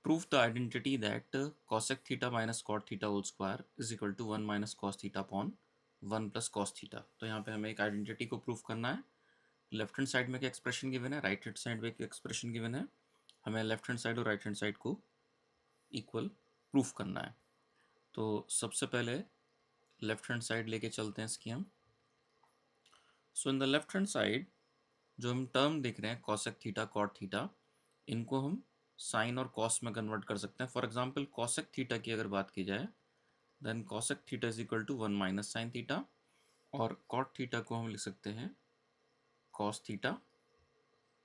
Prove the identity that cosec theta minus cot theta whole square is equal to 1 minus cos theta upon 1 plus cos theta। तो यहाँ पे हमें एक identity को prove करना है। लेफ्ट हैंड साइड में एक एक्सप्रेशन गिवन है, राइट हैंड साइड में एक एक्सप्रेशन गिवन है। हमें लेफ्ट हैंड साइड और राइट हैंड साइड को इक्वल प्रूफ करना है। तो सबसे पहले लेफ्ट हैंड साइड लेके चलते हैं इसकी हम। So in the left hand side जो हम टर्म देख रहे हैं कॉसेक थीटा कॉट थीटा, इनको हम साइन और कॉस में कन्वर्ट कर सकते हैं। फॉर एग्जांपल कॉसेक थीटा की अगर बात की जाए then cosec theta is equal to 1 minus sine theta, और कॉट थीटा को हम लिख सकते हैं cos theta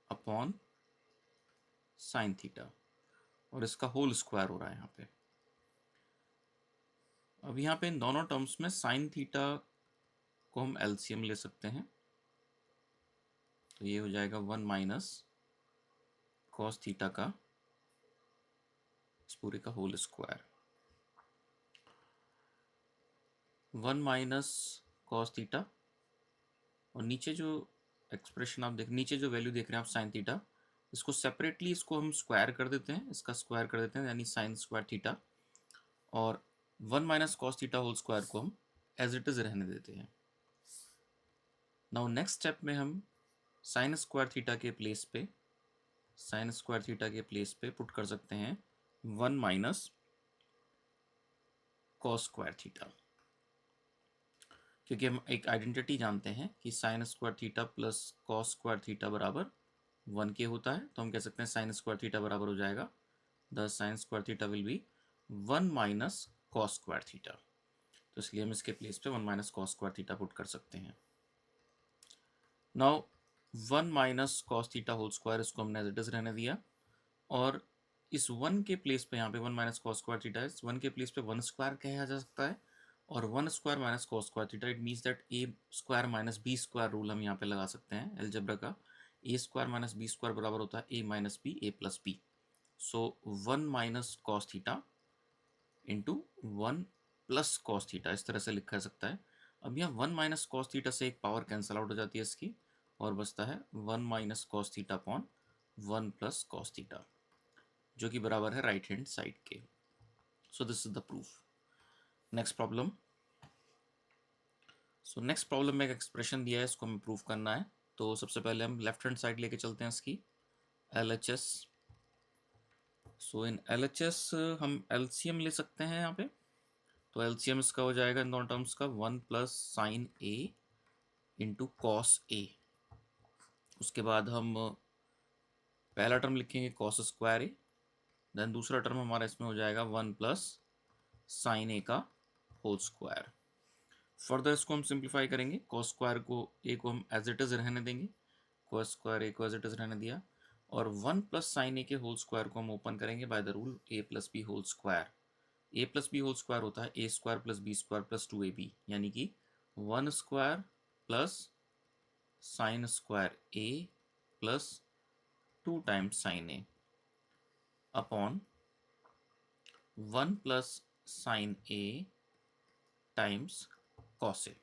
upon sine theta, और इसका होल स्क्वायर हो रहा है यहाँ पे। अब यहाँ पे इन दोनों टर्म्स में साइन थीटा को हम एलसीएम ले सकते हैं, तो ये हो जाएगा 1 माइनस कॉस थीटा का इस पूरे का whole square, 1 minus cos theta, और नीचे जो एक्सप्रेशन आप देख, नीचे जो वैल्यू देख रहे हैं आप साइन थीटा, इसको सेपरेटली इसको हम स्क्वायर कर देते हैं, इसका स्क्वायर कर देते हैं यानी साइन स्क्वायर थीटा, और 1 minus cos theta whole square को हम एज इट इज रहने देते हैं। नाउ नेक्स्ट स्टेप में हम साइन स्क्वायर थीटा के प्लेस पे, साइन स्क्वायर थीटा के प्लेस पे पुट कर सकते हैं 1 माइनस कॉस स्क्वायर थीटा, क्योंकि हम एक आइडेंटिटी जानते हैं कि sign square theta plus cos square theta बराबर 1 के होता है। तो हम कह सकते हैं साइन स्क्वायर थीटा बराबर हो जाएगा the sine square theta will be 1 minus cos square theta. तो इसलिए हम इसके प्लेस पे 1 minus cos square theta put कर सकते हैं। Now 1 minus cos theta whole square, इसको हमने एज इट इज रहने दिया, और इस 1 के प्लेस पे यहाँ पे 1 माइनस कॉस स्क्वायर थीटा है, इस 1 के प्लेस पे 1 स्क्वायर कहा जा सकता है, और 1 square minus cos square theta, it means that A square minus B square rule हम यहाँ पे लगा सकते हैं एलजेब्रा का। A square minus B square बराबर होता है A minus B A plus B. So 1 minus cos theta into 1 plus cos theta, इस तरह से लिखा जा सकता है। अब यहाँ 1 माइनस कॉस थीटा से एक पावर कैंसल आउट हो जाती है इसकी, और बचता है 1 minus cos theta upon 1 plus cos theta, जो कि बराबर है राइट हैंड साइड के। सो this is the proof. Next problem. So next problem में एक एक्सप्रेशन दिया है, इसको हमें प्रूफ करना है। तो सबसे पहले हम लेफ्ट हैंड साइड लेके चलते हैं इसकी, LHS। सो इन LHS हम LCM ले सकते हैं यहाँ पे। तो LCM इसका हो जाएगा इन दोनों टर्म्स का 1 plus sine A into cos A. उसके बाद हम पहला टर्म लिखेंगे कॉस स्क्वायर ए, देन दूसरा टर्म हमारा इसमें हो जाएगा 1 प्लस साइन ए का होल स्क्वायर। फर्दर इसको हम सिंप्लीफाई करेंगे, कॉस स्क्वायर को ए को हम एज इट इज रहने देंगे, कॉस स्क्वायर ए को एज इट इज रहने दिया, और 1 प्लस साइन ए के होल स्क्वायर को हम ओपन करेंगे by the rule A plus B whole square. A plus B whole square होता है A square plus B square plus 2ab, यानी कि 1 square plus sine square A plus 2 times sine A upon 1 plus sine A times cos A.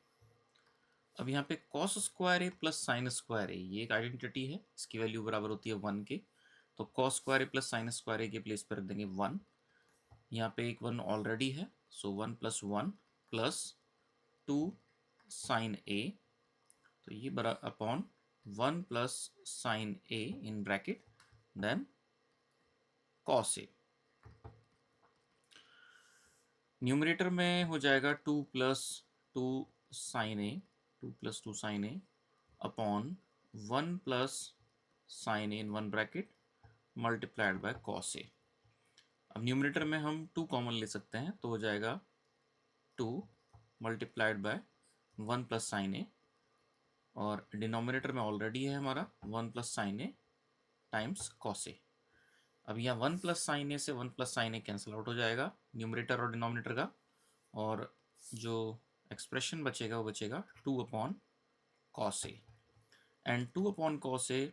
अब यहाँ पे cos square A plus sine square A, ये एक identity है, इसकी value बराबर होती है 1 के। तो कॉस स्क्वायर ए प्लस साइन स्क्वायर ए के प्लेस पर रख देंगे 1, यहाँ पे एक 1 ऑलरेडी है, so 1 plus 1 plus 2 sine A, तो ये बरा upon 1 plus sine A in bracket then cos A. Numerator में हो जाएगा 2 plus 2 sine A, 2 plus 2 sine A upon 1 plus sine A in one bracket multiplied by cos A. अब numerator में हम 2 common ले सकते हैं, तो हो जाएगा 2 मल्टीप्लाइड बाय 1 प्लस साइन ए, और डिनोमिनेटर में ऑलरेडी है हमारा 1 plus sine A times cos A. अब यहाँ 1 प्लस साइन ए से 1 प्लस साइन ए कैंसिल आउट हो जाएगा न्यूमरेटर और डिनोमिनेटर का, और जो एक्सप्रेशन बचेगा वो बचेगा 2 upon cos A, and 2 upon cos A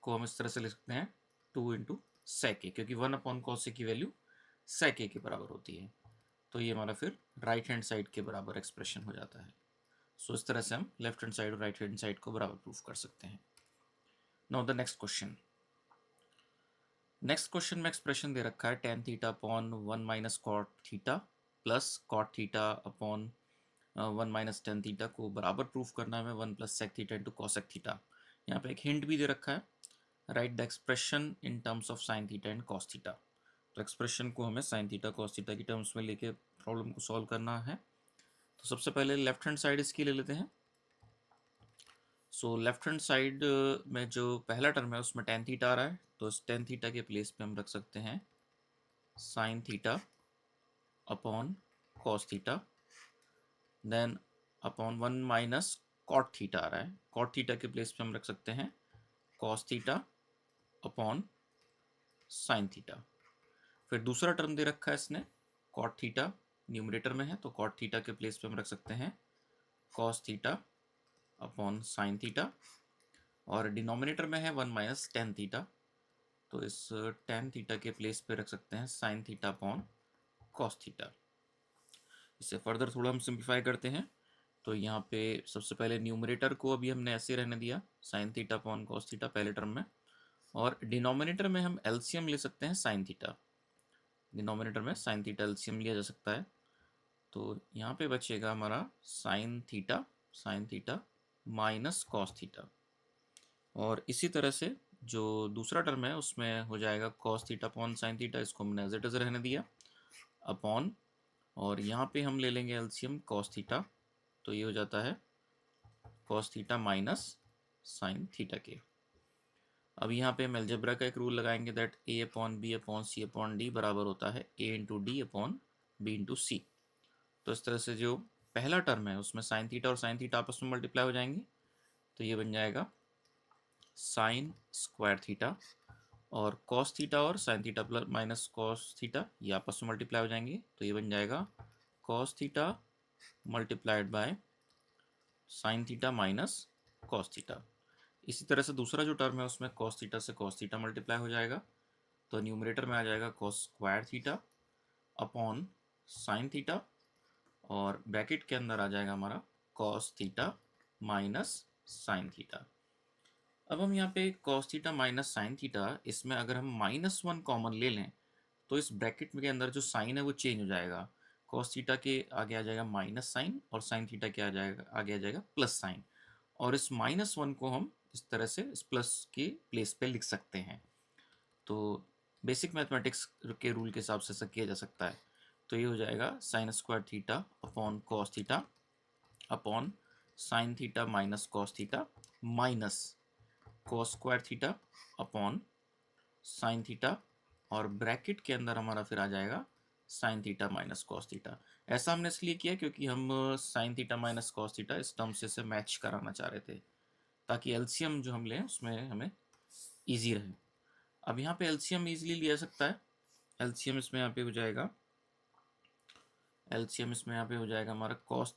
को हम इस तरह से लिख सकते हैं 2 इंटू सेक ए, क्योंकि 1 अपॉन कॉस ए की वैल्यू सेक ए के बराबर होती है। तो ये हमारा फिर राइट हैंड साइड के बराबर एक्सप्रेशन हो जाता है। सो इस तरह से हम लेफ्ट हैंड साइड और राइट हैंड साइड को बराबर प्रूफ कर सकते हैं। Now the next question. Next question में एक्सप्रेशन दे रखा है tan theta upon one minus cot theta plus cot theta upon one minus tan theta को बराबर प्रूफ करना है हमें one plus sec theta into cosec theta. यहाँ पे एक हिंट भी दे रखा है, right the expression in terms of sine theta and cos theta. तो एक्सप्रेशन को हमें साइन थीटा कॉस थीटा की टर्म्स में लेके प्रॉब्लम को सॉल्व करना है। तो सबसे पहले लेफ्ट हैंड साइड इसकी ले लेते हैं। सो लेफ्ट हैंड साइड में जो पहला टर्म है उसमें टेन थीटा आ रहा है, तो इस टेन थीटा के प्लेस पे हम रख सकते हैं sine theta upon cos theta, then upon one minus cot theta आ रहा है, कॉट थीटा के प्लेस पे हम रख सकते हैं cos theta upon sine theta. फिर दूसरा टर्म दे रखा है इसने कॉट थीटा, न्यूमरेटर में है तो कॉट थीटा के प्लेस पे हम रख सकते हैं cos theta upon sine theta, और डिनोमिनेटर में है वन माइनस टेन थीटा, तो इस टेन थीटा के प्लेस पे रख सकते हैं sine theta upon cos theta. इसे फर्दर थोड़ा हम सिंप्लीफाई करते हैं, तो यहाँ पे सबसे पहले न्यूमरेटर को अभी हमने ऐसे रहने दिया sign theta upon cos theta पहले टर्म में, और डिनोमिनेटर में हम एलसीएम ले सकते हैं साइन थीटा, डिनोमिनेटर में साइन थीटा एलसीएम लिया जा सकता है। तो यहाँ पे बचेगा हमारा sign theta minus cos theta, और इसी तरह से जो दूसरा टर्म है उसमें हो जाएगा cos theta upon sine theta, इसको हमने एज इट इज रहने दिया अपॉन, और यहाँ पे हम ले लेंगे एलसीएम कॉस थीटा, तो ये हो जाता है cos theta minus sine theta के। अब यहाँ पे हम अलजेब्रा का एक रूल लगाएंगे that A upon B upon C upon D बराबर होता है A into D upon B into C. तो इस तरह से जो पहला टर्म है उसमें साइन थीटा और साइन थीटा आपस में मल्टीप्लाई हो जाएंगे, तो ये बन जाएगा साइन स्क्वायर थीटा, और कॉस थीटा और sine theta plus minus cos theta ये आपस में मल्टीप्लाई हो जाएंगे, तो ये बन जाएगा cos theta multiplied by sign theta minus cos theta. इसी तरह से दूसरा जो टर्म है उसमें कॉस थीटा से कॉस थीटा मल्टीप्लाई हो जाएगा, तो न्यूमरेटर में आ जाएगा cos square theta upon sine theta, और ब्रैकेट के अंदर आ जाएगा हमारा cos theta minus sine theta. अब हम यहाँ पे cos theta minus sine theta, इसमें अगर हम माइनस वन कॉमन ले लें तो इस ब्रैकेट के अंदर जो साइन है वो चेंज हो जाएगा, कॉस थीटा के आगे आ जाएगा माइनस साइन और साइन थीटा के आगे आ जाएगा प्लस साइन, और इस माइनस वन को हम इस तरह से इस प्लस के प्लेस पे लिख सकते हैं। तो बेसिक मैथमेटिक्स के रूल के हिसाब से ऐसा किया जा सकता है। तो ये हो जाएगा sine square theta upon cos theta upon sine theta minus cos theta minus cos square theta upon sine theta, और ब्रैकेट के अंदर हमारा फिर आ जाएगा sine theta minus cos theta. ऐसा हमने इसलिए किया क्योंकि हम sign theta minus cos theta इस टर्म से मैच कराना चाह रहे थे, ताकि एलसीएम जो हम लें उसमें हमें ईजी रहे। अब यहाँ पे एलसीएम ईजिली लिया सकता है, एलसीएम इसमें यहाँ पे हो जाएगा, एलसीएम इसमें यहाँ पे हो जाएगा हमारा cos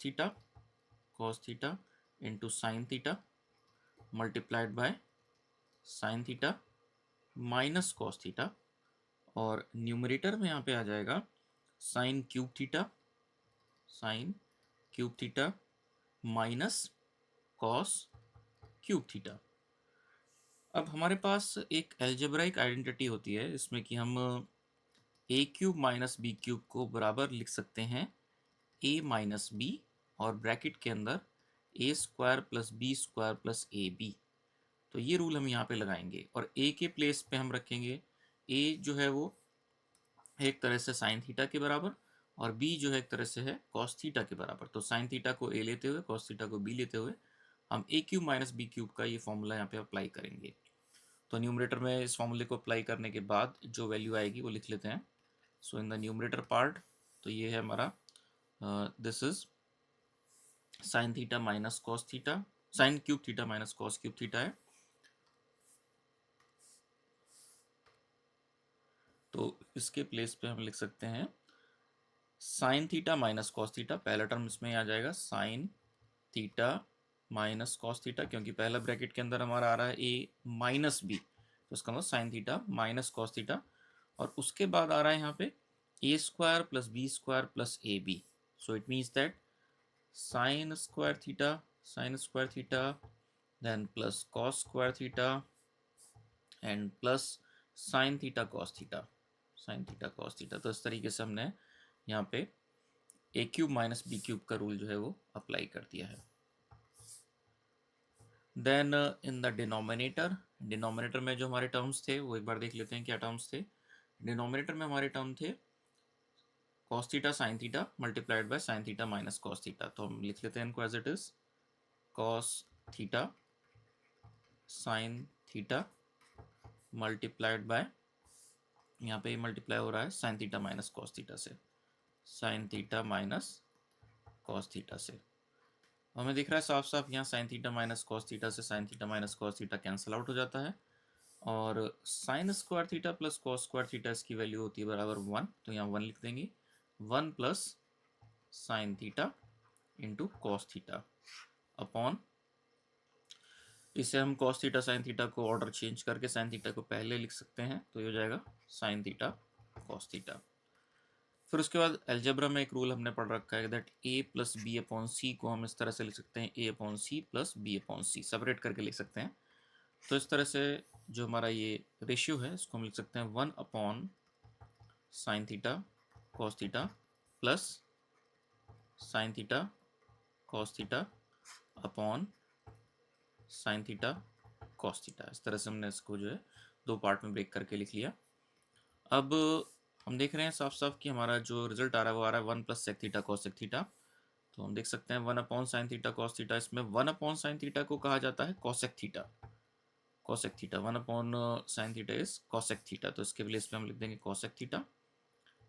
theta into sine theta multiplied by sign theta minus cos theta, और न्यूमरेटर में यहाँ पे आ जाएगा sine cube theta minus cos cube theta. अब हमारे पास एक एल्जेब्राइक आइडेंटिटी होती है इसमें कि हम A cube minus B cube को बराबर लिख सकते हैं ए माइनस बी, और ब्रैकेट के अंदर A square plus B square plus A B. तो ये रूल हम यहाँ पे लगाएंगे, और ए के प्लेस पे हम रखेंगे ए जो है वो एक तरह से साइन थीटा के बराबर, और बी जो है एक तरह से है कॉस थीटा के बराबर। तो साइन थीटा को ए लेते हुए कॉस थीटा को बी लेते हुए हम A cube minus B cube का ये फॉर्मूला यहाँ पे अप्लाई करेंगे। तो न्यूमरेटर में इस फॉर्मूले को अप्लाई करने के बाद जो वैल्यू आएगी वो लिख लेते हैं। सो इन द न्यूमरेटर पार्ट, तो ये है हमारा this is sine theta minus cos theta, sine cube theta minus cos cube theta है। तो इसके प्लेस पे हम लिख सकते हैं sine theta minus cos theta, पहला टर्म इसमें आ जाएगा sine theta minus cos theta, क्योंकि पहला ब्रैकेट के अंदर हमारा आ रहा है ए माइनस बी, तो इसका मतलब sine theta minus cos theta, और उसके बाद आ रहा है यहाँ पे A square plus B square plus A B. So it means that sine square theta then plus cos square theta and plus sine theta cos theta, sine theta cos theta. तो इस तरीके से हमने यहाँ पे A cube minus B cube का rule जो है वो अप्लाई कर दिया है। Then in the denominator, denominator में जो हमारे टर्म्स थे वो एक बार देख लेते हैं क्या टर्म्स थे। डिनोमिनेटर में हमारे टर्म थे cos theta sin theta multiplied by sin theta minus cos theta. तो हम लिख लेते हैं इनको as it is cos theta sin theta multiplied by, यहाँ पे मल्टीप्लाई हो रहा है sin theta minus cos theta से, sin theta minus cos theta से। हमें दिख रहा है साफ साफ यहाँ sin theta minus cos theta से sin theta minus cos theta cancel out हो जाता है, और sign square theta plus cos square theta इसकी वैल्यू होती है बराबर 1। तो यहाँ 1 लिख देंगे, 1 plus sine theta into cos theta upon, इसे हम कॉस थीटा साइन थीटा को ऑर्डर चेंज करके साइन थीटा को पहले लिख सकते हैं, तो ये हो जाएगा साइन थीटा कॉस थीटा। फिर उसके बाद अलजेब्रा में एक रूल हमने पढ़ रखा है that A plus B upon C को हम इस तरह से लिख सकते हैं A upon C plus B upon C, separate करके लिख सकते हैं। तो इस तरह से जो हमारा ये रेशियो है इसको हम लिख सकते हैं 1 upon sine theta cos theta plus sine theta cos theta upon sine theta cos theta. इस तरह से हमने इसको जो है दो पार्ट में ब्रेक करके लिख लिया। अब हम देख रहे हैं साफ साफ कि हमारा जो रिजल्ट आ रहा है वो आ रहा है 1 प्लस सेक थीटा कॉस सेक थीटा। तो हम देख सकते हैं 1 upon sine theta cos theta, इसमें 1 अपॉन साइन थीटा को कहा जाता है cosec theta, cosec theta 1 upon sine theta is cosec theta. तो इसके प्लेस पे हम लिख देंगे कॉसेक थीटा,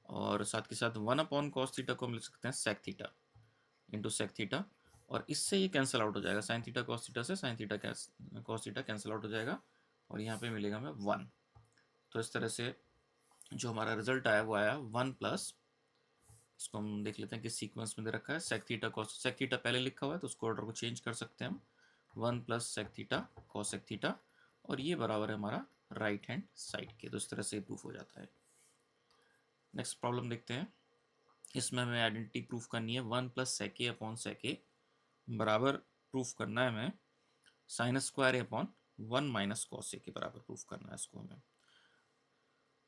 और साथ के साथ 1 अपॉन कॉस थीटा को हम लिख सकते हैं sec theta into sec theta, और इससे ये कैंसिल आउट हो जाएगा, साइन थीटा कॉस थीटा से sine theta cos theta cancel out हो जाएगा, और यहाँ पे मिलेगा हमें 1। तो इस तरह से जो हमारा रिजल्ट आया वो आया 1 प्लस, इसको हम देख लेते हैं कि सीक्वेंस में दे रखा है सेक थीटा कॉस, सेक थीटा पहले लिखा हुआ है तो उसको ऑर्डर को चेंज कर सकते हैं हम, 1 प्लस सेक थीटा कॉस सेक थीटा, और ये बराबर है हमारा राइट हैंड साइड के। तो इस तरह से प्रूफ हो जाता है। नेक्स्ट प्रॉब्लम देखते हैं। इसमें हमें आइडेंटिटी प्रूफ करनी है, 1 प्लस सेक ए अपॉन सेक ए बराबर प्रूफ करना है हमें sign square A upon 1 minus cos a के बराबर प्रूफ करना है इसको हमें।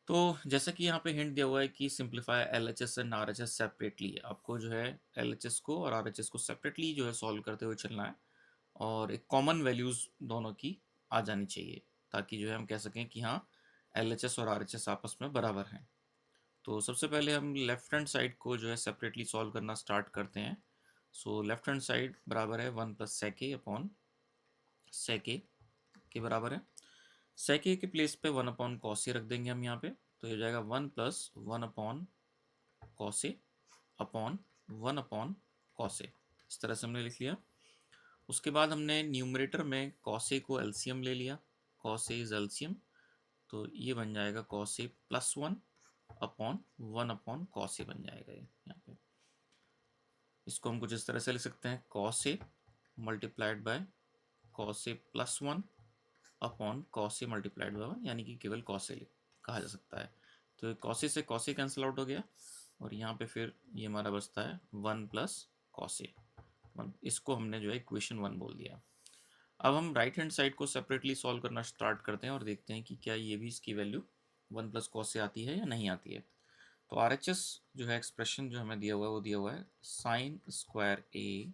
तो जैसा कि यहाँ पे हिंट दिया हुआ है कि simplify LHS and RHS separately, आपको जो है एलएचएस को और आरएचएस को सेपरेटली जो है सॉल्व करते हुए चलना है, और एक कॉमन वैल्यूज दोनों की आ जानी चाहिए, ताकि जो है हम कह सकें कि हाँ एलएचएस और आरएचएस आपस में बराबर हैं। तो सबसे पहले हम लेफ्ट हैंड साइड को जो है सेपरेटली सॉल्व करना स्टार्ट करते हैं। सो लेफ्ट हैंड साइड बराबर है 1 प्लस सेक ए अपॉन सेक ए के बराबर है। सेक ए के प्लेस पे 1 अपॉन कॉस ए रख देंगे हम यहाँ पे, तो ये हो जाएगा 1 plus 1 upon cos A upon 1 upon cos A. इस तरह से हमने लिख लिया। उसके बाद हमने न्यूमरेटर में कॉस ए को एलसीएम ले लिया, कॉस ए इज एलसीएम, तो ये बन जाएगा cos A plus 1 upon 1 upon cos ए बन जाएगा ये यहाँ पे। इसको हम कुछ इस तरह से लिख सकते हैं cos A multiplied by cos A plus 1 upon cos A multiplied by 1, यानी कि केवल कॉस ए कहा जा सकता है। तो कॉस ए से कॉस ए कैंसिल आउट हो गया, और यहाँ पे फिर ये हमारा बचता है 1 प्लस कॉस ए, इसको हमने जो है इक्वेशन 1 बोल दिया। अब हम राइट हैंड साइड को सेपरेटली सॉल्व करना स्टार्ट करते हैं और देखते हैं कि क्या ये भी इसकी वैल्यू 1 प्लस कॉस से आती है या नहीं आती है। तो आरएचएस जो है एक्सप्रेशन जो हमें दिया हुआ है वो दिया हुआ है sign square A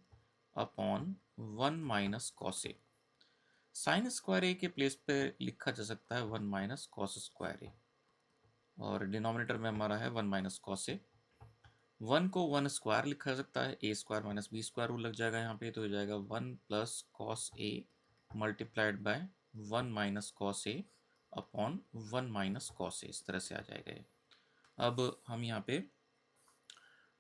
upon 1 minus cos A. Sign square ए के प्लेस पे लिखा जा सकता है 1 माइनस कॉस स्क्वायर ए, और डिनोमिनेटर में हमारा है 1 माइनस कॉस ए। 1 को 1 स्क्वायर लिखा जा सकता है, A square minus B square rule लग जाएगा यहाँ पे, तो हो जाएगा 1 plus cos A multiplied by 1 minus cos A upon 1 minus cos A, इस तरह से आ जाएगा ये। अब हम यहाँ पे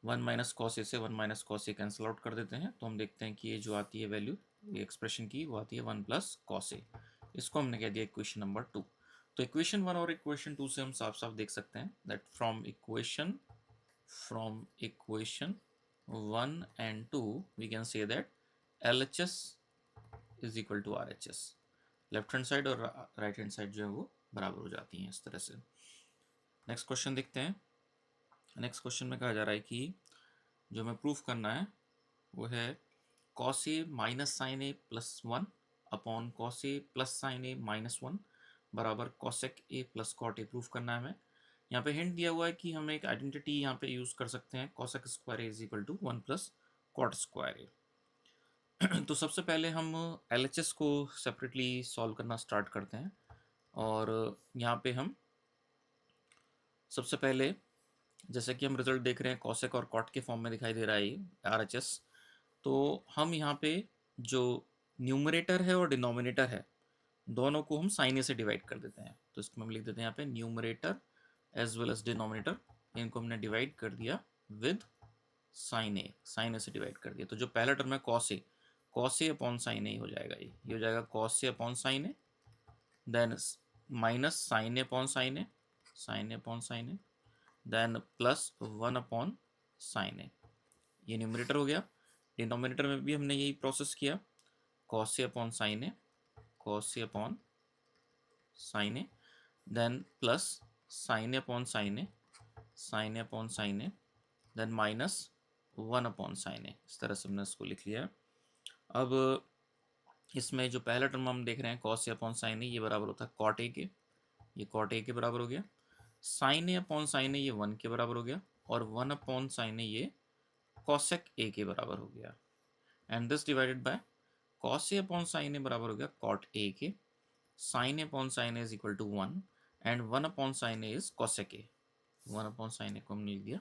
1 माइनस कॉस ए से 1 माइनस कॉस ए कैंसिल आउट कर देते हैं, तो हम देखते हैं कि ये जो आती है वैल्यू ये एक्सप्रेशन की वो आती है 1 प्लस कॉस ए। इसको हमने कह दिया इक्वेशन नंबर 2। तो इक्वेशन 1 और इक्वेशन 2 से हम साफ साफ देख सकते हैं that from equation 1 and 2 we can say that LHS is equal to RHS, left hand side और राइट हैंड साइड जो है वो बराबर हो जाती हैं इस तरह से। नेक्स्ट क्वेश्चन देखते हैं। नेक्स्ट क्वेश्चन में कहा जा रहा है कि जो हमें प्रूफ करना है वो है cos A minus sine A plus 1 upon cos A plus sine A minus 1 बराबर cosec A plus cot A proof करना है हमें। यहाँ पे हिंट दिया हुआ है कि हम एक आइडेंटिटी यहाँ पे यूज़ कर सकते हैं, cosec square A is equal to 1 plus cot square A. तो सबसे पहले हम एलएचएस को सेपरेटली सॉल्व करना स्टार्ट करते हैं, और यहाँ पे हम सबसे पहले जैसे कि हम रिजल्ट देख रहे हैं कॉसेक और कॉट के फॉर्म में दिखाई दे रहा है आरएचएस। तो हम यहाँ पे जो न्यूमरेटर है और डिनोमिनेटर है दोनों को हम साइन ए से डिवाइड कर देते हैं। तो इसको हम लिख देते हैं यहाँ पे numerator as well as denominator, इनको हमने डिवाइड कर दिया विद साइन ए से डिवाइड कर दिया। तो जो पहला टर्म है कॉस ए अपॉन साइन ए हो जाएगा, ये हो जाएगा cos A upon sine A, then minus sine A upon sine A upon sine A, then plus 1 upon sine ए। ये न्यूमरेटर हो गया। डिनोमिनेटर में भी हमने यही प्रोसेस किया, cos A upon sine A, cos A upon sine A, then plus sine A upon sine A, sine A upon sine A, then minus 1 upon sine A. इस तरह से हमने इसको लिख लिया। अब इसमें जो पहला टर्म हम देख रहे हैं कॉस ए अपॉन साइन ए, ये बराबर होता है कॉट ए के, ये कॉट ए के बराबर हो गया। साइन ए अपॉन साइन ए ये 1 के बराबर हो गया, और 1 अपॉन साइन ए ये कॉसेक ए के बराबर हो गया। And this divided by cos A upon sine A बराबर हो गया कॉट ए के, sine A upon sine A is equal to 1, and 1 upon sine A is cosec A. 1 upon sine A को हमने लिख दिया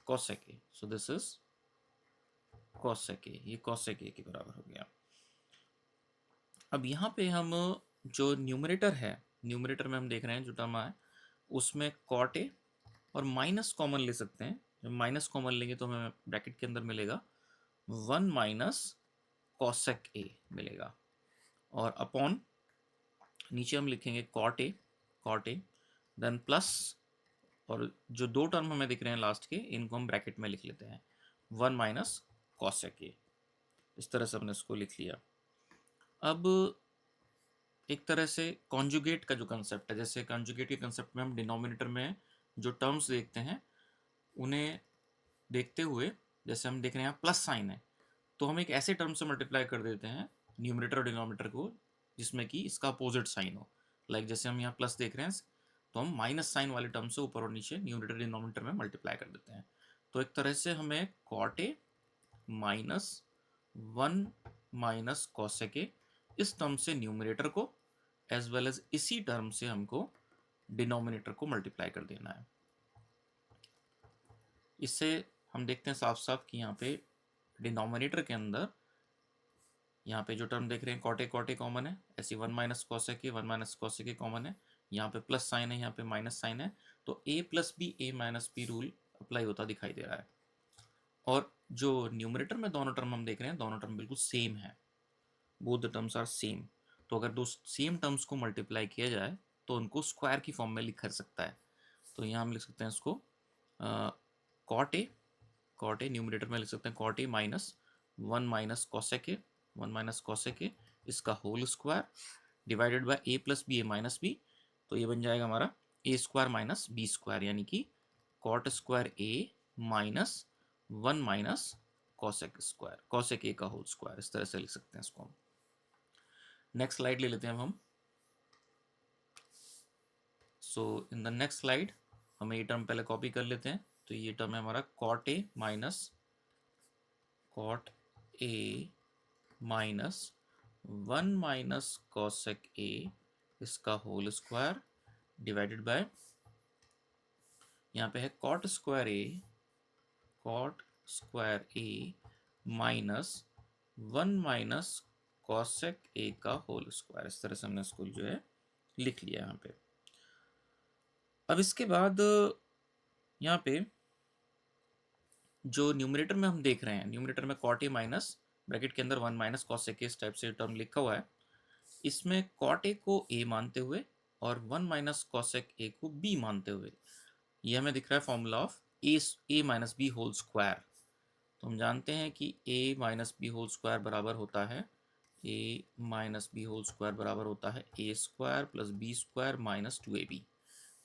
cosec A, so this is cosec A, ये cosec ए के बराबर हो गया। अब यहाँ पे हम जो न्यूमरेटर है, न्यूमरेटर में हम देख रहे हैं जो टर्म है उसमें कॉट ए और माइनस कॉमन ले सकते हैं। जब माइनस कॉमन लेंगे तो हमें ब्रैकेट के अंदर मिलेगा 1 माइनस कॉसेक ए मिलेगा, और अपॉन नीचे हम लिखेंगे कॉट ए, देन प्लस, और जो दो टर्म हमें दिख रहे हैं लास्ट के इनको हम ब्रैकेट में लिख लेते हैं 1 माइनस कॉसेक ए। इस तरह से हमने इसको लिख लिया। अब एक तरह से कॉन्जुगेट का जो कंसेप्ट है, जैसे कॉन्जुगेट के कंसेप्ट में हम डिनोमिनेटर में जो टर्म्स देखते हैं उन्हें देखते हुए, जैसे हम देख रहे हैं प्लस साइन है तो हम एक ऐसे टर्म से मल्टीप्लाई कर देते हैं न्यूमरेटर और डिनोमिनेटर को जिसमें कि इसका अपोजिट साइन हो। लाइक जैसे हम यहाँ प्लस देख रहे हैं तो हम माइनस साइन वाले टर्म से ऊपर और नीचे न्यूमरेटर डिनोमिनेटर में मल्टीप्लाई कर देते हैं। तो एक तरह से हमें cot A minus 1 minus cosec ए इस टर्म से न्यूमरेटर को एज वेल एज इसी टर्म से हमको डिनोमिनेटर को मल्टीप्लाई कर देना है। इससे हम देखते हैं साफ साफ कि यहाँ पे डिनोमिनेटर के अंदर यहाँ पे जो टर्म देख रहे हैं कॉट ए कॉमन है, ऐसी 1 माइनस कॉसेक ए कॉमन है, यहाँ पे प्लस साइन है, यहाँ पे माइनस साइन है, तो a plus B A minus B rule apply होता दिखाई दे रहा है। और जो न्यूमरेटर में दोनों टर्म हम देख रहे हैं दोनों टर्म बिल्कुल सेम है, both the terms are same. तो अगर दो सेम टर्म्स को मल्टीप्लाई किया जाए तो उनको स्क्वायर की फॉर्म में लिखा सकता है। तो यहाँ हम लिख सकते हैं इसको कॉट ए न्यूमरेटर में लिख सकते हैं cot A minus 1 minus cosec A, 1 minus cosec A इसका whole square divided by A plus B A minus B. तो ये बन जाएगा हमारा A square minus B square, यानी कि कॉट स्क्वायर ए माइनस 1 माइनस कॉसेक ए का होल स्क्वायर। इस तरह से लिख सकते हैं इसको हम। नेक्स्ट स्लाइड ले लेते हैं अब हम। So in the next slide हमें ये टर्म पहले कॉपी कर लेते हैं। तो ये टर्म है हमारा cot A minus 1 minus cosec A इसका होल स्क्वायर डिवाइडेड बाय यहाँ पे है कॉट स्क्वायर ए माइनस 1 माइनस कॉसेक ए का होल स्क्वायर। इस तरह से हमने इसको जो है लिख लिया यहाँ पे। अब इसके बाद यहाँ पे जो न्यूमरेटर में हम देख रहे हैं, न्यूमरेटर में कॉट ए माइनस ब्रैकेट के अंदर 1 माइनस कॉसेक ए इस टाइप से टर्म लिखा हुआ है। इसमें कॉट ए को ए मानते हुए और 1 माइनस कॉसेक ए को बी मानते हुए ये हमें दिख रहा है formula of A minus B whole square. तो हम जानते हैं कि A minus B whole square बराबर होता है A minus B whole square बराबर होता है A square plus B square minus 2ab।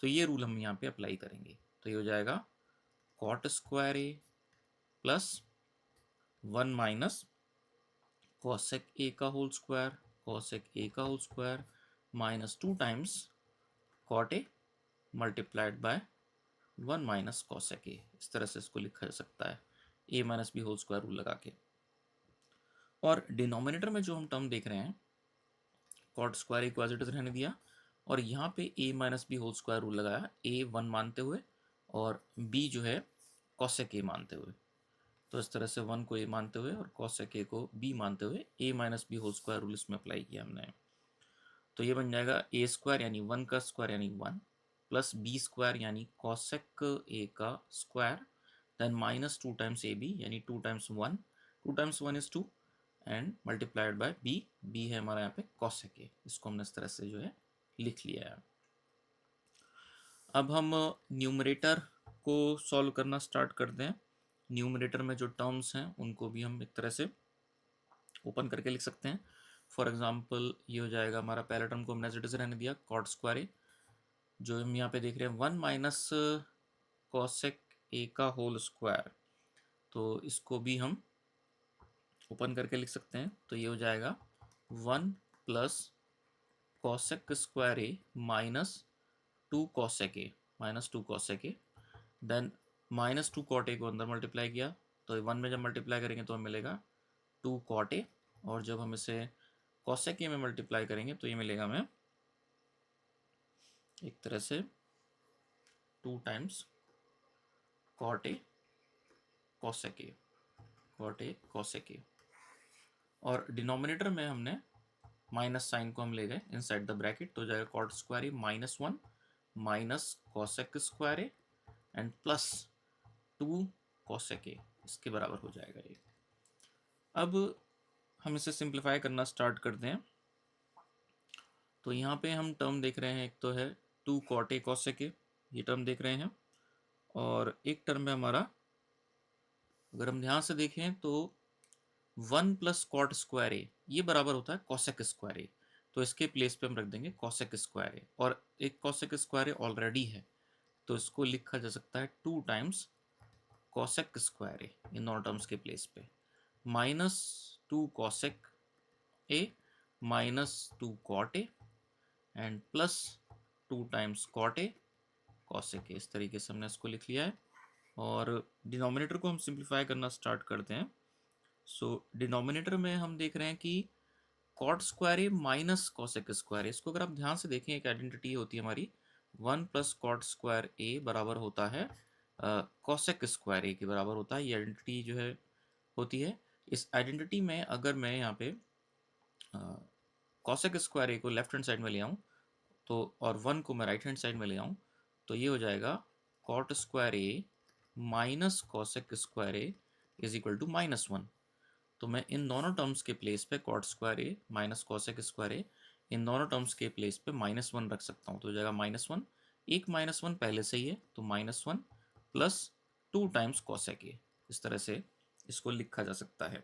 तो ये रूल हम यहाँ पे अप्लाई करेंगे। तो ये हो जाएगा कॉट स्क्वायर ए प्लस 1 माइनस कॉसेक ए का whole square minus 2 times cot A multiplied by 1 minus cosec ए, इस तरह से इसको लिखा जा सकता है A minus B whole square rule लगा के। और डिनोमिनेटर में जो हम टर्म देख रहे हैं कॉट स्क्वायर ए को एज इट इज रहने दिया, और यहाँ पे A minus B whole square rule लगाया, ए 1 मानते हुए और बी जो है कॉसेक ए मानते हुए। तो इस तरह से 1 को ए मानते हुए और कॉसेक ए को बी मानते हुए A minus B whole square rule इसमें अप्लाई किया हमने। तो ये बन जाएगा ए स्क्वायर यानी 1 का स्क्वायर यानी 1 प्लस बी स्क्वायर यानी कॉसेक ए का square, then minus 2 times A B यानी 2 times 1, 2 times 1 is 2 and multiplied by B, B है हमारा यहाँ पे कॉसेक ए। इसको हमने इस तरह से जो है लिख लिया है। अब हम न्यूमरेटर को सॉल्व करना स्टार्ट करते हैं। न्यूमरेटर में जो टर्म्स हैं उनको भी हम एक तरह से ओपन करके लिख सकते हैं। फॉर एग्जाम्पल ये हो जाएगा हमारा पहला टर्म को हमने एज इट इज रहने दिया कॉट स्क्वायर ए, जो हम यहाँ पे देख रहे हैं 1 माइनस कॉसेक ए का होल स्क्वायर, तो इसको भी हम ओपन करके लिख सकते हैं। तो ये हो जाएगा 1 plus cosec square A minus 2 cosec A, minus 2 cosec A, then minus 2 cot A को अंदर मल्टीप्लाई किया, तो 1 में जब मल्टीप्लाई करेंगे तो हमें मिलेगा 2 कॉट ए, और जब हम इसे कॉसेक ए में मल्टीप्लाई करेंगे तो ये मिलेगा हमें एक तरह से 2 times cot A cosec A, cot A cosec A. और डिनोमिनेटर में हमने माइनस साइन को हम ले गए इनसाइड द ब्रैकेट, तो हो जाएगा cot square A minus 1 minus cosec square A and plus 2 cosec A, इसके बराबर हो जाएगा ये। अब हम इसे सिंप्लीफाई करना स्टार्ट करते हैं। तो यहाँ पे हम टर्म देख रहे हैं, एक तो है 2 कॉट ए कॉसेक ए, ये टर्म देख रहे हैं, और एक टर्म है हमारा, अगर हम ध्यान से देखें तो 1 प्लस कॉट स्क्वायर ए ये बराबर होता है कॉसेक स्क्वायर ए, तो इसके प्लेस पे हम रख देंगे कॉसेक स्क्वायर ए, और एक कॉसेक स्क्वायर ए ऑलरेडी है तो इसको लिखा जा सकता है 2 टाइम्स कॉसेक स्क्वायर ए इन दोनों टर्म्स के प्लेस पे, minus 2 cosec A minus 2 cot a and plus 2 times cot A cosec ए। इस तरीके से हमने इसको लिख लिया है। और डिनोमिनेटर को हम सिंप्लीफाई करना स्टार्ट करते हैं। सो डिनोमिनेटर में हम देख रहे हैं कि कॉट स्क्वायर ए माइनस कॉसेक स्क्वायर ए, इसको अगर आप ध्यान से देखें एक आइडेंटिटी होती है हमारी 1 प्लस कॉट स्क्वायर ए बराबर होता है कॉसेक स्क्वायर ए के बराबर होता है, ये आइडेंटिटी जो है होती है। इस आइडेंटिटी में अगर मैं यहाँ पे कॉसेक स्क्वायर ए को लेफ्ट हैंड साइड में ले आऊँ तो, और 1 को मैं राइट हैंड साइड में ले आऊँ, तो ये हो जाएगा cot square A minus cosec square A is equal to -1। तो मैं इन दोनों टर्म्स के प्लेस पे cot square A minus cosec square a, इन दोनों टर्म्स के प्लेस पे -1 रख सकता हूँ, तो हो जाएगा -1, एक -1 पहले से ही है तो -1 प्लस 2 टाइम्स कॉसेक ए, इस तरह से इसको लिखा जा सकता है।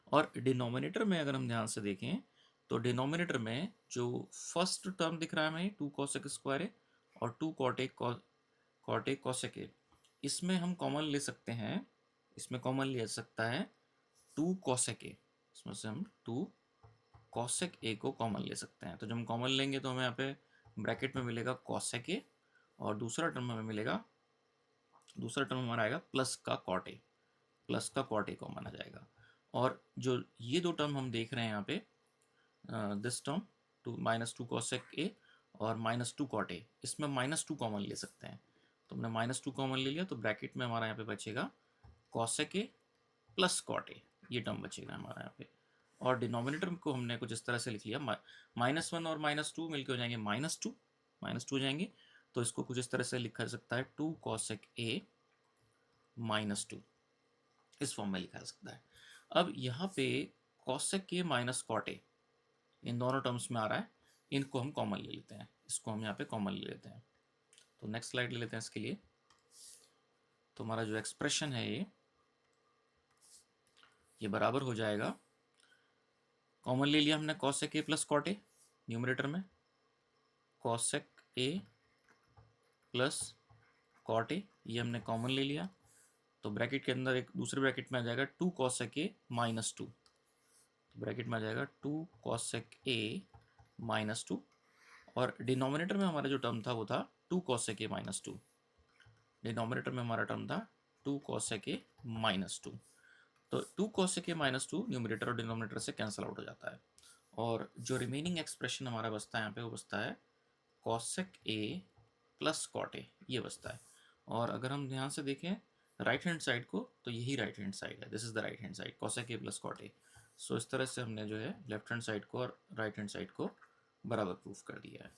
और डिनोमिनेटर में अगर हम ध्यान से देखें तो डिनोमिनेटर में जो फर्स्ट टर्म दिख रहा है हमें 2 कॉसेक स्क्वायर ए और 2 कॉट ए कॉसेक ए, इसमें हम कॉमन ले सकते हैं, इसमें कॉमन लिया जा सकता है 2 कॉसेक ए, इसमें से हम 2 कॉसेक ए को कॉमन ले सकते हैं। तो जब हम कॉमन लेंगे तो हमें यहाँ पे ब्रैकेट में मिलेगा कॉसेक ए, और दूसरा टर्म हमें मिलेगा, दूसरा टर्म हमारा आएगा प्लस का कॉट ए, प्लस का कॉट ए कॉमन आ जाएगा। और जो ये दो टर्म हम देख रहे हैं यहाँ पे, दिस टर्म -2 कॉसेक ए और -2 कॉट ए, इसमें -2 कॉमन ले सकते हैं, तो हमने -2 कॉमन ले लिया, तो ब्रैकेट में हमारा यहाँ पे बचेगा कॉसेक ए प्लस कॉट ए, ये टर्म बचेगा हमारा यहाँ पे। और डिनोमिनेटर को हमने कुछ इस तरह से लिख लिया, -1 और -2 मिलकर हो जाएंगे -2 हो जाएंगे, तो इसको कुछ इस तरह से लिखा जा सकता है 2 कॉसेक ए -2, इस फॉर्म में लिखा जा सकता है। अब यहाँ पे cosec A minus cot A इन दोनों टर्म्स में आ रहा है, इनको हम कॉमन ले लेते हैं, इसको हम यहाँ पे कॉमन ले लेते हैं। तो नेक्स्ट स्लाइड ले लेते हैं इसके लिए। तो हमारा जो एक्सप्रेशन है ये बराबर हो जाएगा, कॉमन ले लिया हमने cosec A plus cot A numerator में, कॉसेक ए प्लस कॉट ए ये हमने कॉमन ले लिया, तो ब्रैकेट के अंदर एक दूसरे ब्रैकेट में आ जाएगा 2 कॉसेक ए -2, तो ब्रैकेट में आ जाएगा 2 कॉसेक ए -2, और डिनोमिनेटर में हमारा जो टर्म था वो था 2 cosec a माइनस 2। डिनोमिनेटर में हमारा टर्म था 2 cosec a माइनस 2। तो 2 cosec a माइनस 2 न्यूमरेटर और डिनोमिनेटर से कैंसिल आउट हो जाता है, और जो रिमेनिंग एक्सप्रेशन हमारा बचता है यहाँ पे वो बचता है cosec a plus cot a, ये बचता है। और अगर हम ध्यान से देखें राइट हैंड साइड को, तो यही राइट हैंड साइड है, this is the right hand side, cosec a plus cot a। सो इस तरह से हमने जो है लेफ्ट हैंड साइड को और राइट हैंड साइड को बराबर प्रूफ कर दिया है।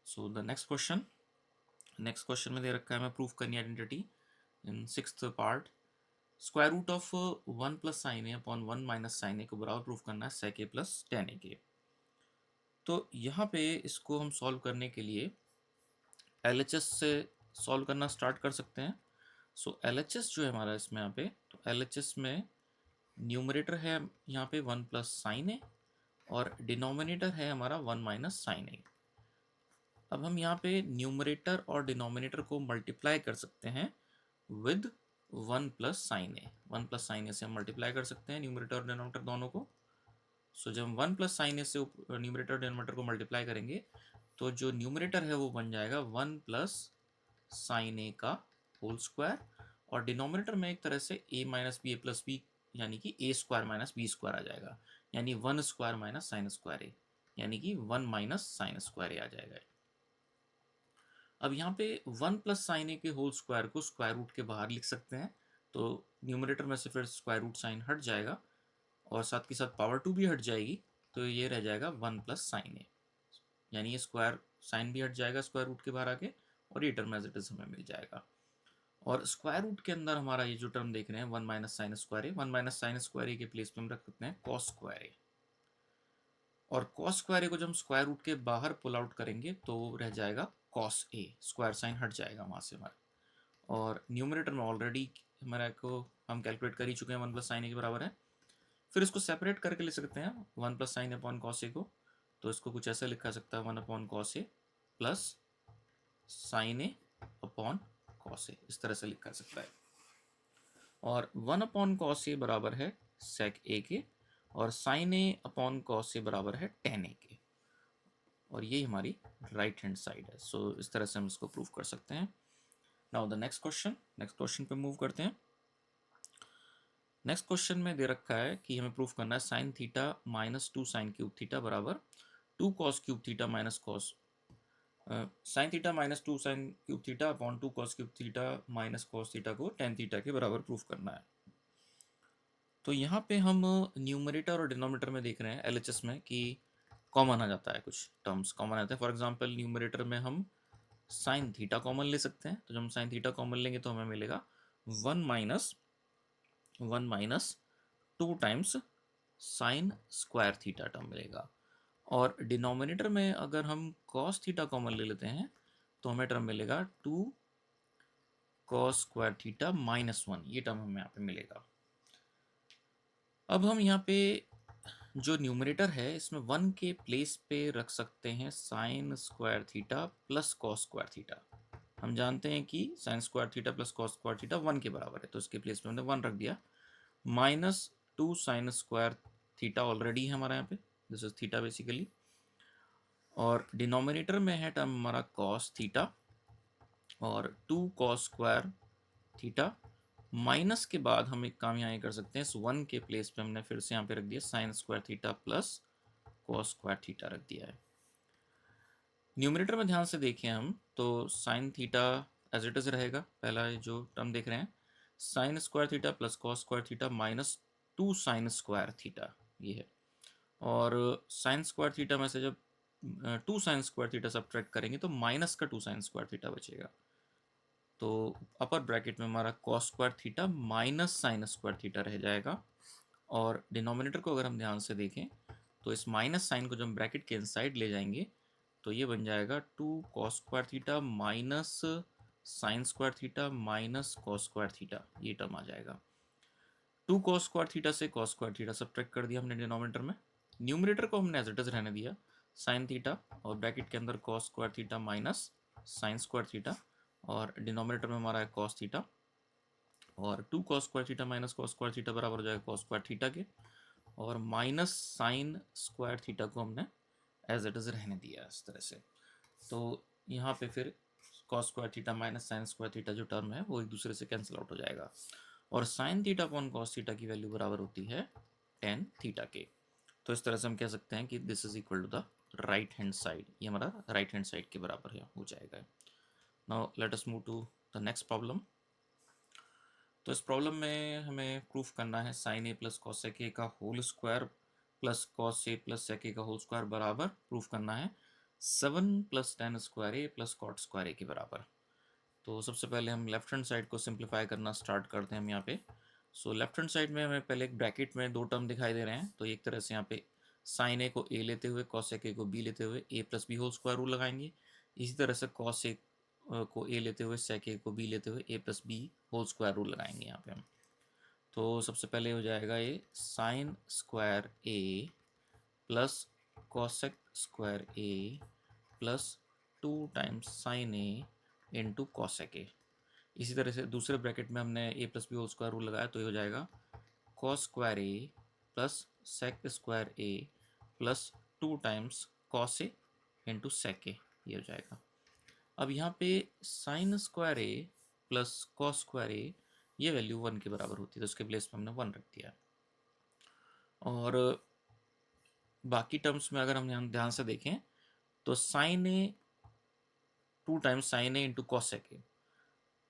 सो द नेक्स्ट क्वेश्चन में दे रखा है हमें प्रूफ करनी identity in sixth part. Square root of 1 plus sine A upon 1 minus sine A को बराबर प्रूफ करना है sec a plus tan a के। तो यहाँ पे इसको हम सॉल्व करने के लिए LHS से सॉल्व करना स्टार्ट कर सकते हैं। सो LHS जो है हमारा इसमें यहाँ पे, तो LHS में न्यूमरेटर है यहाँ पे 1 प्लस साइन ए और डिनोमिनेटर है हमारा 1 माइनस साइन ए। अब हम यहाँ पे न्यूमरेटर और डिनोमिनेटर को मल्टीप्लाई कर सकते हैं with 1 plus sine A. 1 plus sine A से हम मल्टीप्लाई कर सकते हैं न्यूमरेटर और डिनोमिनेटर दोनों को। सो जब हम 1 प्लस साइन ए से न्यूमरेटर और डिनोमिनेटर को मल्टीप्लाई करेंगे तो जो न्यूमरेटर है वो बन जाएगा 1 प्लस साइन ए का होल स्क्वायर, और डिनोमिनेटर में एक तरह से a minus B A plus B, यानी कि a square minus B square आ जाएगा, यानी 1 square minus sine square A, यानी कि 1 माइनस साइन स्क्वायर ए आ जाएगा। अब यहाँ पे 1 प्लस साइन ए के होल स्क्वायर को स्क्वायर रूट के बाहर लिख सकते हैं, तो न्यूमरेटर में से फिर स्क्वायर रूट साइन हट जाएगा और साथ के साथ पावर 2 भी हट जाएगी, तो ये रह जाएगा 1 प्लस साइन ए, यानी ये स्क्वायर साइन भी हट जाएगा स्क्वायर रूट के बाहर आके, और ये टर्म एज इट इज हमें मिल जाएगा। और स्क्वायर रूट के अंदर हमारा ये जो टर्म देख रहे हैं 1 minus sine square A, 1 minus sine square ए के प्लेस पे हम रख सकते हैं कॉस स्क्वायर ए, और कॉस स्क्वायर ए को जब हम स्क्वायर रूट के बाहर पुल आउट करेंगे तो रह जाएगा कॉस ए, स्क्वायर साइन हट जाएगा वहाँ से हमारा। और न्यूमरेटर में ऑलरेडी हमारा को हम कैलकुलेट कर ही चुके हैं 1 प्लस साइन ए के बराबर है। फिर इसको सेपरेट करके ले सकते हैं 1 plus sine upon cos A को, तो इसको कुछ ऐसा लिखा सकता है 1 upon cos A plus sine A upon cos A, इस तरह से लिखा सकता है। और 1 अपॉन कॉस ए बराबर है सेक ए के, और साइन ए अपॉन कॉस ए बराबर है टेन ए के, और ये हमारी राइट हैंड साइड है। सो इस तरह से हम इसको प्रूव कर सकते हैं। नाउ द नेक्स्ट क्वेश्चन पे मूव करते हैं। नेक्स्ट क्वेश्चन में दे रखा है कि हमें प्रूफ करना है sign theta minus 2 sine cube theta बराबर 2 cos cube theta minus cos sine theta minus 2 sine cube theta upon 2 cos cube theta minus cos theta को टेन थीटा के बराबर प्रूफ करना है। तो यहाँ पे हम न्यूमरेटर और डिनोमिनेटर में देख रहे हैं LHS में कि कॉमन आ जाता है, कुछ टर्म्स कॉमन आते हैं। फॉर एग्जांपल न्यूमरेटर में हम साइन थीटा कॉमन ले सकते हैं, तो जब हम साइन थीटा कॉमन लेंगे तो हमें मिलेगा 1 minus 2 times sign square theta term मिलेगा। और डिनोमिनेटर में अगर हम कॉस थीटा कॉमन ले लेते हैं तो हमें टर्म मिलेगा 2 कॉस स्क्वायर थीटा माइनस 1, ये टर्म हमें यहाँ पे मिलेगा। अब हम यहाँ पे जो न्यूमरेटर है इसमें 1 के प्लेस पे रख सकते हैं sine square theta plus cos square theta. हम जानते हैं कि sign square theta plus cos square theta 1 के बराबर है, तो इसके प्लेस पे हमने 1 रख दिया। Minus 2 sine square theta already है हमारा यहाँ पे, दिस इज थीटा बेसिकली, और डिनोमिनेटर में है टर्म हमारा कॉस थीटा और 2 कॉस स्क्वायर थीटा, माइनस के बाद हम एक काम यहाँ कर सकते हैं, इस 1 के प्लेस पे हमने फिर से यहाँ पे रख दिया sign square theta plus cos square theta रख दिया है। न्यूमरेटर में ध्यान से देखें हम तो sine theta as it is रहेगा, पहला जो टर्म देख रहे हैं sine square theta plus cos square theta minus 2 sine square theta, ये है। और साइन स्क्वायर थीटा में से जब 2 साइन स्क्वायर थीटा सब्ट्रैक्ट करेंगे तो माइनस का 2 साइन स्क्वायर थीटा बचेगा, तो अपर ब्रैकेट में हमारा cos square theta minus sine square theta रह जाएगा। और डिनोमिनेटर को अगर हम ध्यान से देखें तो इस माइनस साइन को जब हम ब्रैकेट के इनसाइड ले जाएंगे तो ये बन जाएगा 2 cos square theta minus sine square theta minus cos square theta, ये टर्म आ जाएगा। 2 कॉस स्क्वायर थीटा से कॉस स्क्वायर थीटा सब्ट्रैक्ट कर दिया हमने डिनोमिनेटर में, न्यूमरेटर को हमने एज इट इज रहने दिया साइन थीटा और ब्रैकेट के अंदर cos square theta minus sine square theta, और डिनोमिनेटर में हमारा है कॉस थीटा, और 2 cos square theta minus cos square theta बराबर हो जाएगा कॉस स्क्वायर थीटा के, और माइनस साइन स्क्वायर थीटा को हमने एज इट इज़ रहने दिया इस तरह से। तो यहाँ पे फिर cos square theta minus sine square theta जो टर्म है वो एक दूसरे से कैंसिल आउट हो जाएगा, और sine theta upon cos theta की वैल्यू बराबर होती है टेन थीटा के। तो इस तरह से हम कह सकते हैं कि this is equal to the right hand side, ये हमारा राइट हैंड साइड के बराबर है हो जाएगा। Now let us move to the next problem. तो इस प्रॉब्लम में हमें प्रूफ करना है साइन ए प्लस कॉसेक ए का whole square plus cos A plus sec a का होल स्क्वायर बराबर प्रूफ करना है 7 प्लस टेन स्क्वायर ए प्लस कॉट स्क्वायर ए के बराबर। तो सबसे पहले हम लेफ्ट हैंड साइड को सिंप्लीफाई करना स्टार्ट करते हैं हम यहाँ पे। सो लेफ्ट हैंड साइड में हमें पहले एक ब्रैकेट में दो टर्म दिखाई दे रहे हैं, तो एक तरह से यहाँ पे साइन ए को ए लेते हुए कॉसेक ए को बी लेते हुए A plus B whole square rule लगाएंगे। इसी तरह से कॉस ए को ए लेते हुए सेक ए को बी लेते हुए A plus B whole square rule लगाएंगे यहाँ पे हम। तो सबसे पहले हो जाएगा ये sine square A plus cosec square A plus 2 times sine A into cosec A. इसी तरह से दूसरे ब्रैकेट में हमने A plus B whole square rule लगाया, तो ये हो जाएगा cos square A plus sec square A plus 2 times cos A into sec A, ये हो जाएगा। अब यहाँ पे sine square A plus cos square A ये वैल्यू 1 के बराबर होती है, तो उसके प्लेस पे हमने 1 रख दिया। और बाकी टर्म्स में अगर हम ध्यान से देखें तो sine A 2 times sine A into cosec a,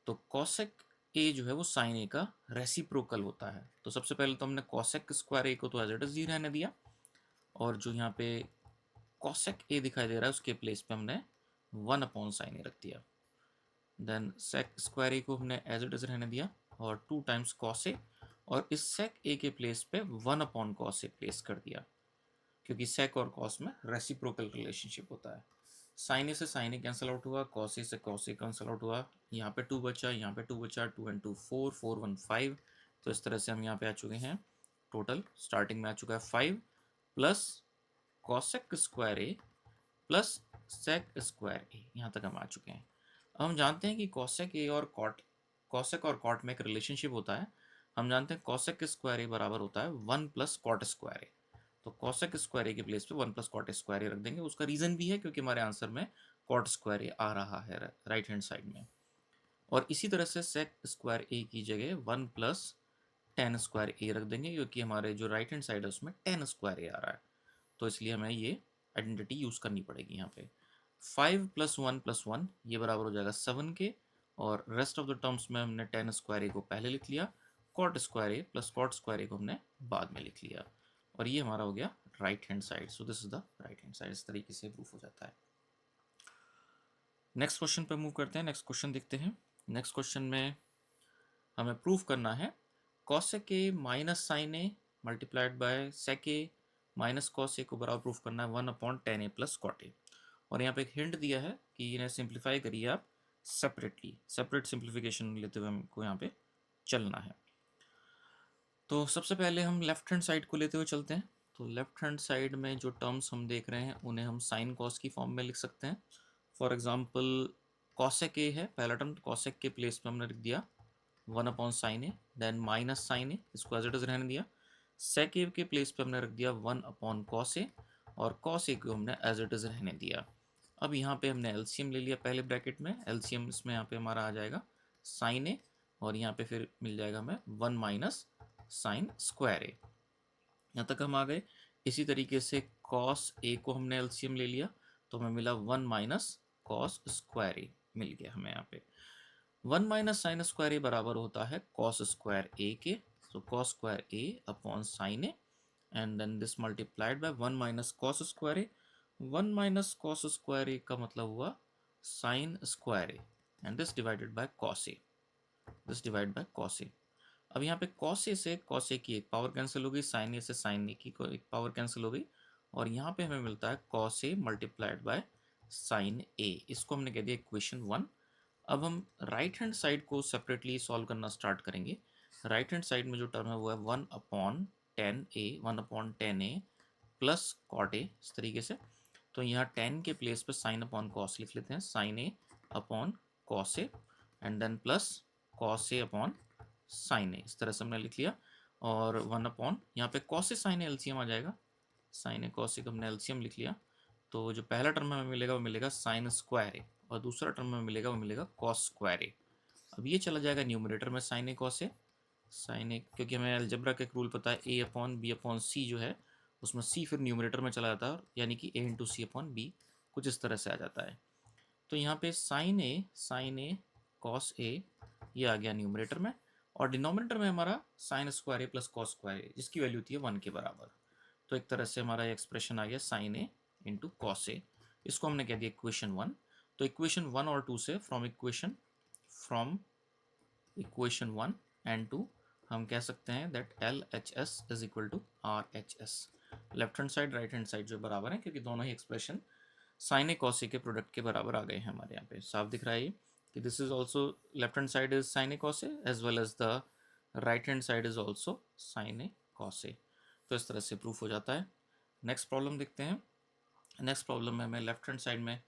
तो कॉसेक ए जो है वो साइन ए का रेसिप्रोकल होता है। तो सबसे पहले तो हमने कॉसेक स्क्वायर ए को तो एज इट इज ही रहने दिया, और जो यहाँ पे कॉसेक ए दिखाई दे रहा है उसके प्लेस पे हमने 1 अपॉन साइन ए रख दिया। देन सेक स्क्वायर ए को हमने एज इट इज रहने दिया और 2 टाइम्स कॉस ए, और इस सेक ए के प्लेस पे 1 अपॉन कॉस ए प्लेस कर दिया, क्योंकि सेक और कॉस में रेसिप्रोकल रिलेशनशिप होता है। साइन ए से साइन ए कैंसिल आउट हुआ, कॉस ए से कॉस ए कैंसिल आउट हुआ, यहाँ पे 2 बचा, यहाँ पे 2 बचा, 2 एंड 2 4, 4 1 5। तो इस तरह से हम यहाँ पे आ चुके हैं, टोटल स्टार्टिंग में आ चुका है 5 प्लस कॉसेक स्क्वायर ए प्लस सेक स्क्वायर ए, यहाँ तक हम आ चुके हैं। अब हम जानते हैं कि कॉसेक ए और कॉट में एक रिलेशनशिप होता है। हम जानते हैं कॉसेक स्क्वायर ए बराबर होता है 1 प्लस कॉट स्क्वायर ए। तो कॉसेक स्क्वायर ए के प्लेस पे 1 प्लस कॉट स्क्वायर ए रख देंगे। उसका रीजन भी है क्योंकि हमारे आंसर में कॉट स्क्वायर ए आ रहा है राइट हैंड साइड में। और इसी तरह से सेक स्क्वायर ए की जगह 1 प्लस टेन स्क्वायर ए रख देंगे, क्योंकि हमारे जो राइट हैंड साइड है उसमें टेन स्क्वायर ए आ रहा है, तो इसलिए हमें ये आइडेंटिटी यूज़ करनी पड़ेगी यहाँ पे। 5 प्लस 1 ये बराबर हो जाएगा 7 के, और रेस्ट ऑफ द टर्म्स में हमने टेन स्क्वायर ए को पहले लिख लिया, कॉट स्क्वायर ए प्लस कॉट स्क्वायर ए को हमने बाद में लिख लिया, और ये हमारा हो गया right hand side. So this is the right hand side. इस तरीके से प्रूफ हो जाता है। नेक्स्ट क्वेश्चन पे मूव करते हैं। नेक्स्ट क्वेश्चन देखते हैं। नेक्स्ट क्वेश्चन में हमें प्रूफ करना है cosec A minus sine A multiplied by sec A minus cos A को बराबर प्रूफ करना है 1 upon tan A plus cot A. और यहाँ पे एक हिंट दिया है कि इन्हें सिंप्लीफाई करिए आप सेपरेटली, सेपरेट सिंप्लीफिकेशन लेते हुए हमको यहाँ पे चलना है। तो सबसे पहले हम लेफ्ट हैंड साइड को लेते हुए चलते हैं। तो लेफ्ट हैंड साइड में जो टर्म्स हम देख रहे हैं उन्हें हम साइन कॉस की फॉर्म में लिख सकते हैं। फॉर एग्जाम्पल कॉसेक ए है पहला टर्म, कॉसेक के प्लेस में हमने लिख दिया 1 upon sine A, then minus sine A, इसको एज इट इज रहने दिया। सेक ए के प्लेस पे हमने रख दिया 1 अपॉन कॉस ए, और कॉस ए को हमने एज इट इज रहने दिया। अब यहाँ पे हमने एलसीएम ले लिया पहले ब्रैकेट में, एलसीएम इसमें यहाँ पे हमारा आ जाएगा साइन ए, और यहाँ पे फिर मिल जाएगा हमें 1 माइनस साइन स्क्वायर ए। यहाँ तक हम आ गए। इसी तरीके से कॉस ए को हमने एलसीएम ले लिया, तो हमें मिला 1 माइनस कॉस स्क्वायर ए मिल गया हमें यहाँ पे। 1 माइनस साइन स्क्वायर ए बराबर होता है कॉस स्क्वायर ए के, so cos square A upon sine A, and then this multiplied by 1 minus cos square A. 1 minus cos square A का मतलब हुआ sine square A, and this divided by cos A, this divide by cos A. अब यहाँ पे cos ए से cos A की एक power cancel हो गई, साइन ए से साइन ए की एक पावर कैंसिल हो गई, और यहाँ पे हमें मिलता है cos A multiplied by sine A. इसको हमने कह दिया इक्वेशन 1। अब हम राइट हैंड साइड को सेपरेटली सॉल्व करना स्टार्ट करेंगे। राइट हैंड साइड में जो टर्म है वो है 1 upon tan A, 1 upon tan A plus cot A, इस तरीके से। तो यहाँ 10 के प्लेस पे साइन अपॉन कॉस लिख लेते हैं, sine A upon cos A, and then plus cos A upon sine A, इस तरह से हमने लिख लिया। और 1 अपॉन यहाँ पे cos A sine A LCM आ जाएगा, साइन ए कॉस ए को हमने एलसीएम लिख लिया, तो जो पहला टर्म हमें मिलेगा वो मिलेगा साइन स्क्वायर ए, और दूसरा टर्म में मिलेगा वो मिलेगा कॉस स्क्वायर ए। अब ये चला जाएगा न्यूमरेटर में sign A cos A, sine ए, क्योंकि हमें अलजेब्रा का एक रूल पता है, ए अपॉन बी अपॉन सी जो है उसमें सी फिर न्यूमरेटर में चला जाता है, यानी कि ए इंटू सी अपॉन बी, कुछ इस तरह से आ जाता है। तो यहाँ पे साइन ए कॉस ए ये आ गया न्यूमरेटर में, और डिनोमिनेटर में हमारा साइन स्क्वायर ए प्लस कॉस स्क्वायर ए, जिसकी वैल्यू होती है 1 के बराबर। तो एक तरह से हमारा एक्सप्रेशन आ गया sign A into cos A, इसको हमने कह दिया इक्वेशन 1। तो इक्वेशन 1 और 2 से फ्रॉम इक्वेशन 1 एंड 2 हम कह सकते हैं that L H S is equal to R H S. Left hand side right hand side जो बराबर है, क्योंकि दोनों ही expression sine A cos a के प्रोडक्ट के बराबर आ गए हैं हमारे यहाँ पे। साफ दिख रहा है ये कि this is also left hand side is sine A cos A as well as the right hand side is also sine A cos A. तो इस तरह से प्रूफ हो जाता है। नेक्स्ट प्रॉब्लम देखते हैं। नेक्स्ट प्रॉब्लम में हमें लेफ्ट हैंड साइड में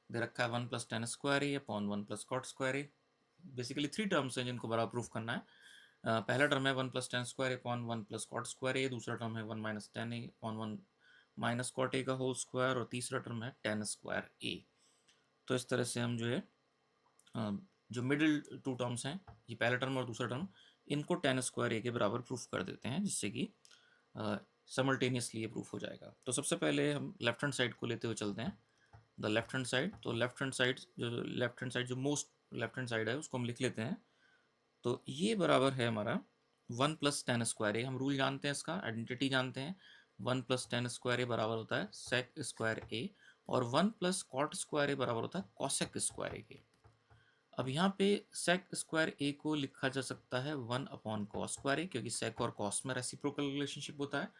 दे रखा है 1 प्लस टेन स्क्वायर ए अपॉन 1 प्लस कॉट स्क्वायर ए। बेसिकली 3 टर्म्स हैं जिनको बराबर प्रूफ करना है। पहला टर्म है 1 plus tan square A upon 1 plus cot square a, दूसरा टर्म है 1 minus tan a upon 1 minus cot a का होल स्क्वायर, और तीसरा टर्म है टेन स्क्वायर ए। तो इस तरह से हम जो है जो मिडिल 2 टर्म्स हैं, ये पहला टर्म और दूसरा टर्म, इनको टेन स्क्वायर ए के बराबर प्रूफ कर देते हैं, जिससे कि समल्टेनियसली ये प्रूफ हो जाएगा। तो सबसे पहले हम लेफ्ट हैंड साइड को लेते हुए चलते हैं, द लेफ्ट हैंड साइड। तो लेफ्ट हैंड साइड जो मोस्ट लेफ्ट हैंड साइड है उसको हम लिख लेते हैं। तो ये बराबर है हमारा 1 प्लस टेन स्क्वायर ए। हम रूल जानते हैं, इसका आइडेंटिटी जानते हैं। 1 प्लस टेन स्क्वायर ए बराबर होता है सेक स्क्वायर ए, और 1 प्लस कॉट स्क्वायर ए बराबर होता है कॉसेक स्क्वायर ए के। अब यहाँ पे सेक स्क्वायर ए को लिखा जा सकता है 1 अपॉन कॉस स्क्वायर ए, क्योंकि सेक और कॉस में रेसिप्रोकल रिलेशनशिप होता है।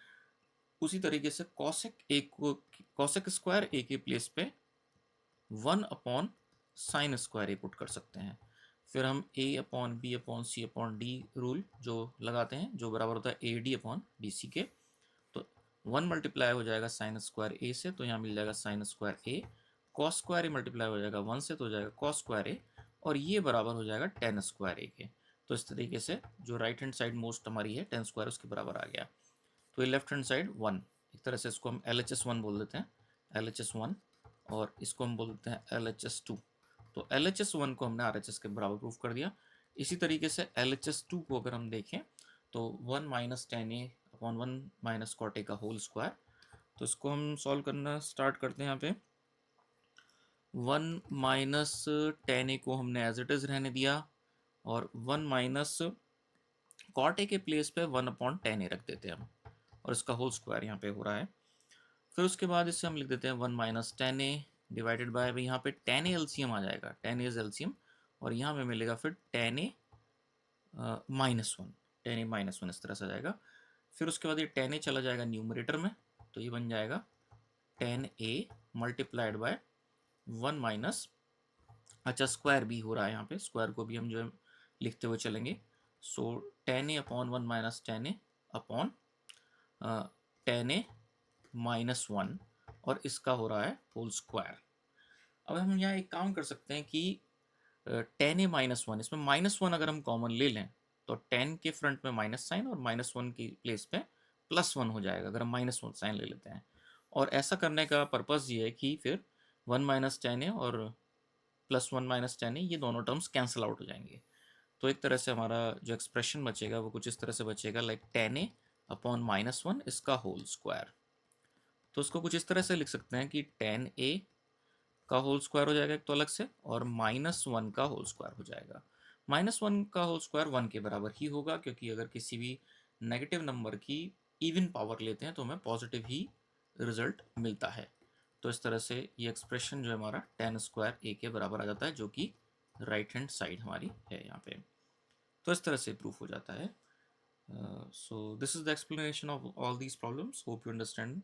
उसी तरीके से कॉसेक स्क्वायर ए के प्लेस पे 1 upon sine square a put कर सकते हैं। फिर हम a upon B upon C upon d rule जो लगाते हैं, जो बराबर होता है a d upon d c के। तो 1 मल्टीप्लाई हो जाएगा साइन स्क्वायर ए से, तो यहाँ मिल जाएगा sine square A. Cos square A multiply हो जाएगा 1 से, तो हो जाएगा कॉस स्क्वायर ए, और ये बराबर हो जाएगा टेन स्क्वायर ए के। तो इस तरीके से जो राइट हैंड साइड मोस्ट हमारी है टेन स्क्वायर, उसके बराबर आ गया। तो ये लेफ्ट हैंड साइड 1, एक तरह से इसको हम एल एच एस 1 बोल देते हैं, एल एच एस 1, और इसको हम बोल देते हैं एल एच एस 2। तो एल एच एस 1 को हमने आर एच एस के बराबर प्रूफ कर दिया। इसी तरीके से एल एच एस 2 को अगर हम देखें तो 1 minus tan a upon 1 minus cot a का होल स्क्वायर। तो इसको हम सॉल्व करना स्टार्ट करते हैं। यहाँ पे 1 माइनस टेन ए को हमने एज इट इज रहने दिया, और 1 माइनस कॉट ए के प्लेस पे 1 अपॉन टेन ए रख देते हैं हम, और इसका होल स्क्वायर यहाँ पे हो रहा है। फिर उसके बाद इसे हम लिख देते हैं 1 minus tan A divided by, यहाँ पे टेन ए एलसीएम आ जाएगा, टेन ए इज एलसीएम, और यहाँ पे मिलेगा फिर टेन ए माइनस वन, टेन ए माइनस वन इस तरह से आ जाएगा। फिर उसके बाद ये टेन ए चला जाएगा न्यूमरेटर में, तो ये बन जाएगा ten A multiplied by 1 minus, अच्छा स्क्वायर भी हो रहा है यहाँ पे, स्क्वायर को भी हम जो है लिखते हुए चलेंगे। सो ten a upon 1 minus tan a upon tan A minus one, और इसका हो रहा है होल स्क्वायर। अब हम यहाँ एक काम कर सकते हैं कि टेन ए माइनस वन, इसमें माइनस वन अगर हम कॉमन ले लें तो टेन के फ्रंट में माइनस साइन और माइनस वन की प्लेस पे प्लस वन हो जाएगा, अगर हम माइनस वन साइन ले लेते हैं। और ऐसा करने का पर्पज़ ये है कि फिर 1 माइनस टेन ए और प्लस 1 माइनस टेन ए, ये दोनों टर्म्स कैंसिल आउट हो जाएंगे। तो एक तरह से हमारा जो एक्सप्रेशन बचेगा वो कुछ इस तरह से बचेगा, like ten a upon minus one इसका होल स्क्वायर। तो उसको कुछ इस तरह से लिख सकते हैं कि टेन ए का होल स्क्वायर हो जाएगा एक तो अलग से, और माइनस वन का होल स्क्वायर हो जाएगा। माइनस वन का होल स्क्वायर 1 के बराबर ही होगा, क्योंकि अगर किसी भी नेगेटिव नंबर की इवन पावर लेते हैं तो हमें पॉजिटिव ही रिजल्ट मिलता है। तो इस तरह से ये एक्सप्रेशन जो है हमारा टेन स्क्वायर ए के बराबर आ जाता है, जो कि राइट हैंड साइड हमारी है यहाँ पे। तो इस तरह से प्रूफ हो जाता है। So this is the explanation of all these problems. Hope you understand.